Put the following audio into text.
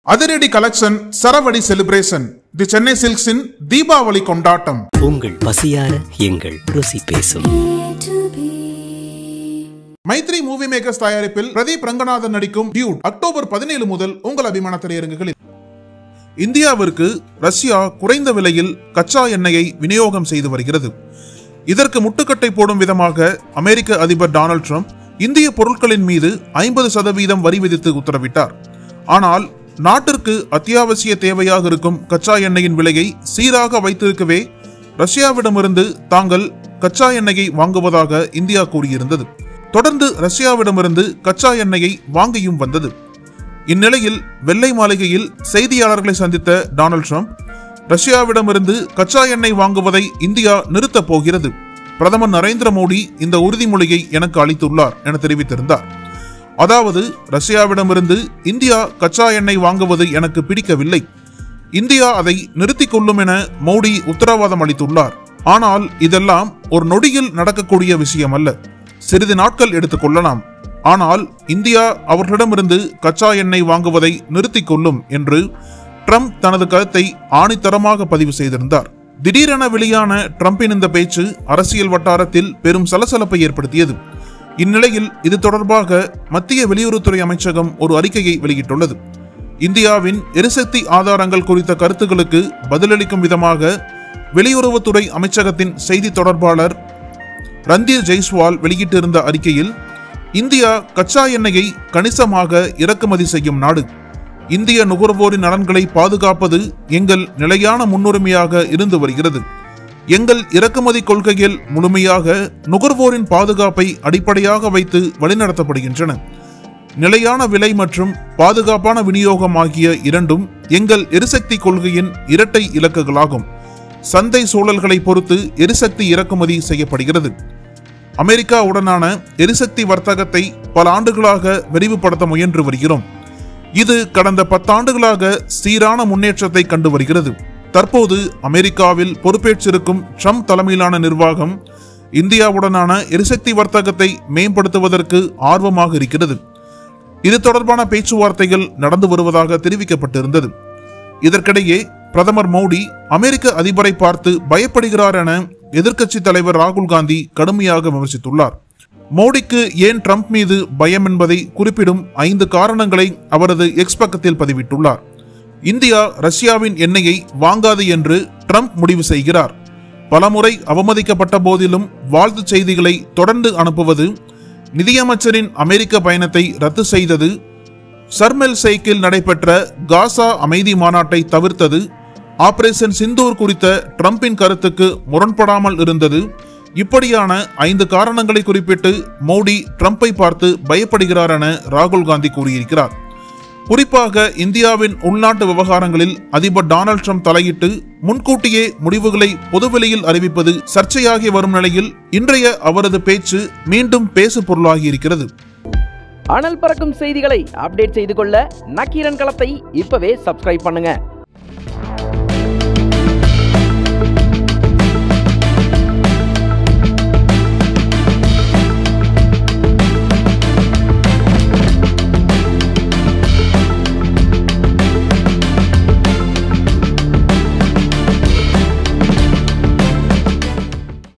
அதிரடி collection சரவடி celebration தி சென்னை சில்க்ஸின் தீபாவளி கொண்டாட்டம். உங்கள் பசியார எங்கள் ருசி பேசும். மைத்ரி மூவி மேக்கர்ஸ் தயாரிப்பில் பிரதீப் ரங்கநாதன் நடிக்கும் டியூட் அக்டோபர் 17 முதல் உங்கள் அபிமான திரையரங்குகளில். இந்தியாவிற்கு ரஷ்யா குறைந்த விலையில் கச்சா எண்ணெயை விநியோகம் செய்து வருகிறது. இதற்கு முட்டுக்கட்டை போடும் விதமாக அமெரிக்க அதிபர் டொனால்ட் ட்ரம்ப் இந்திய பொருட்களின் மீது 50% வரி விதித்து உத்தரவிட்டார். ஆனால் நாட்டிற்கு அத்தியாவசிய தேவையாக இருக்கும் கச்சா எண்ணெயின் விலையை சீராக வைத்திருக்கவே ரஷ்யாவிடமிருந்து தாங்கள் கச்சா எண்ணெயை வாங்குவதாக இந்தியா கூறியிருந்தது. தொடர்ந்து ரஷ்யாவிடமிருந்து கச்சா எண்ணெயை வாங்கியும் வந்தது. இந்நிலையில் வெள்ளை மாளிகையில் செய்தியாளர்களை சந்தித்த டொனால்ட் ட்ரம்ப் ரஷ்யாவிடமிருந்து கச்சா எண்ணெய் வாங்குவதை இந்தியா நிறுத்தப் போகிறது, பிரதமர் நரேந்திர மோடி இந்த உறுதிமொழியை எனக்கு அளித்துள்ளார் என தெரிவித்திருந்தார். அதாவது ரஷ்யாவிடமிருந்து இந்தியா கச்சா எண்ணெய் வாங்குவது எனக்கு பிடிக்கவில்லை, இந்தியா அதை நிறுத்திக் கொள்ளும் என மோடி உத்தரவாதம் அளித்துள்ளார். ஆனால் இதெல்லாம் ஒரு நொடியில் நடக்கக்கூடிய விஷயம் அல்ல, சிறிது நாட்கள் எடுத்துக்கொள்ளலாம். ஆனால் இந்தியா அவர்களிடமிருந்து கச்சா எண்ணெய் வாங்குவதை நிறுத்திக் கொள்ளும் என்று ட்ரம்ப் தனது கருத்தை ஆணித்தரமாக பதிவு செய்திருந்தார். திடீரென வெளியான ட்ரம்பின் இந்த பேச்சு அரசியல் வட்டாரத்தில் பெரும் சலசலப்பை ஏற்படுத்தியது. இந்நிலையில் இது தொடர்பாக மத்திய வெளியுறவுத்துறை அமைச்சகம் ஒரு அறிக்கையை வெளியிட்டுள்ளது. இந்தியாவின் எரிசக்தி ஆதாரங்கள் குறித்த கருத்துக்களுக்கு பதிலளிக்கும் விதமாக வெளியுறவுத்துறை அமைச்சகத்தின் செய்தி தொடர்பாளர் ரந்தீர் ஜெய்ஸ்வால் வெளியிட்டிருந்த அறிக்கையில், இந்தியா கச்சா எண்ணெயை கணிசமாக இறக்குமதி செய்யும் நாடு, இந்திய நுகர்வோரின் நலன்களை பாதுகாப்பது எங்கள் நிலையான முன்னுரிமையாக இருந்து வருகிறது, எங்கள் இறக்குமதி கொள்கைகள் முழுமையாக நுகர்வோரின் பாதுகாப்பை அடிப்படையாக வைத்து வழிநடத்தப்படுகின்றன, நிலையான விலை மற்றும் பாதுகாப்பான விநியோகம் ஆகிய இரண்டும் எங்கள் எரிசக்தி கொள்கையின் இரட்டை இலக்குகளாகும், சந்தை சூழல்களை பொறுத்து எரிசக்தி இறக்குமதி செய்யப்படுகிறது, அமெரிக்காவுடனான எரிசக்தி வர்த்தகத்தை பல ஆண்டுகளாக விரிவுபடுத்த முயன்று வருகிறோம், இது கடந்த 10 ஆண்டுகளாக சீரான முன்னேற்றத்தை கண்டு வருகிறது, தற்போது அமெரிக்காவில் பொறுப்பேற்றிருக்கும் ட்ரம்ப் தலைமையிலான நிர்வாகம் இந்தியாவுடனான எரிசக்தி வர்த்தகத்தை மேம்படுத்துவதற்கு ஆர்வமாக இருக்கிறது, இது தொடர்பான பேச்சுவார்த்தைகள் நடந்து வருவதாக தெரிவிக்கப்பட்டிருந்தது. இதற்கிடையே பிரதமர் மோடி அமெரிக்க அதிபரை பார்த்து பயப்படுகிறார் என எதிர்க்கட்சி தலைவர் ராகுல் காந்தி கடுமையாக விமர்சித்துள்ளார். மோடிக்கு ஏன் ட்ரம்ப் மீது பயம் என்பதை குறிப்பிடும் 5 காரணங்களை அவரது எக்ஸ் பக்கத்தில் பதிவிட்டுள்ளார். இந்தியா ரஷ்யாவின் எண்ணெயை வாங்காது என்று ட்ரம்ப் முடிவு செய்கிறார், பலமுறை அவமதிக்கப்பட்ட போதிலும் வாழ்த்து செய்திகளை தொடர்ந்து அனுப்புவது, நிதியமைச்சரின் அமெரிக்க பயணத்தை ரத்து செய்தது, ஷர்மெல் ஷேக்கில் நடைபெற்ற காசா அமைதி மாநாட்டை தவிர்த்தது, ஆபரேஷன் சிந்தூர் குறித்த ட்ரம்பின் கருத்துக்கு முரண்படாமல் இருந்தது, இப்படியான 5 காரணங்களை குறிப்பிட்டு மோடி ட்ரம்பை பார்த்து பயப்படுகிறார் என ராகுல் காந்தி கூறியிருக்கிறார். குறிப்பாக இந்தியாவின் உள்நாட்டு விவகாரங்களில் அதிபர் டொனால்ட் ட்ரம்ப் தலையிட்டு முன்கூட்டியே முடிவுகளை பொதுவெளியில் அறிவிப்பது சர்ச்சையாகி வரும் நிலையில் இன்றைய அவரது பேச்சு மீண்டும் பேசு பொருளாகி இருக்கிறது. அனல் பறக்கும் செய்திகளை அப்டேட் செய்து கொள்ள நக்கீரன் களத்தை இப்பவே சப்ஸ்கிரைப் பண்ணுங்க.